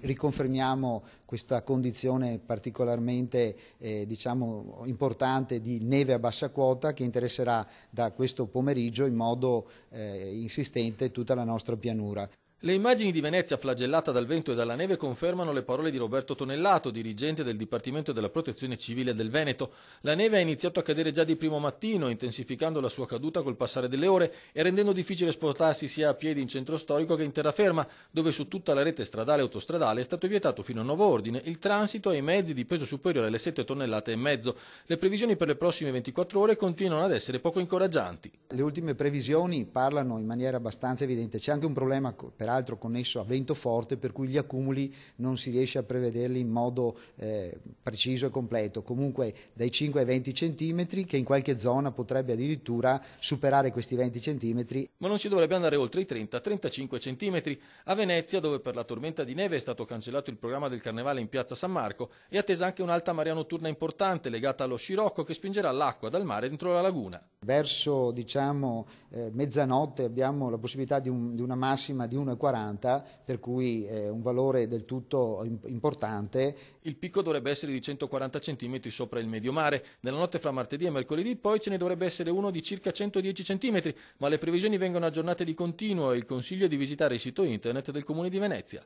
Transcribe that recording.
Riconfermiamo questa condizione particolarmente importante di neve a bassa quota che interesserà da questo pomeriggio in modo insistente tutta la nostra pianura. Le immagini di Venezia flagellata dal vento e dalla neve confermano le parole di Roberto Tonellato, dirigente del Dipartimento della Protezione Civile del Veneto. La neve ha iniziato a cadere già di primo mattino, intensificando la sua caduta col passare delle ore e rendendo difficile spostarsi sia a piedi in centro storico che in terraferma, dove su tutta la rete stradale e autostradale è stato vietato fino a nuovo ordine il transito ai mezzi di peso superiore alle 7 tonnellate e mezzo. Le previsioni per le prossime 24 ore continuano ad essere poco incoraggianti. Le ultime previsioni parlano in maniera abbastanza evidente. C'è anche un problema peraltro connesso a vento forte, per cui gli accumuli non si riesce a prevederli in modo preciso e completo. Comunque dai 5 ai 20 centimetri, che in qualche zona potrebbe addirittura superare questi 20 centimetri. Ma non si dovrebbe andare oltre i 30-35 centimetri. A Venezia, dove per la tormenta di neve è stato cancellato il programma del Carnevale in piazza San Marco, è attesa anche un'alta marea notturna importante legata allo scirocco che spingerà l'acqua dal mare dentro la laguna. Verso mezzanotte abbiamo la possibilità di una massima di 1,40, per cui un valore del tutto importante. Il picco dovrebbe essere di 140 cm sopra il medio mare. Nella notte fra martedì e mercoledì poi ce ne dovrebbe essere uno di circa 110 cm, ma le previsioni vengono aggiornate di continuo e il consiglio è di visitare il sito internet del Comune di Venezia.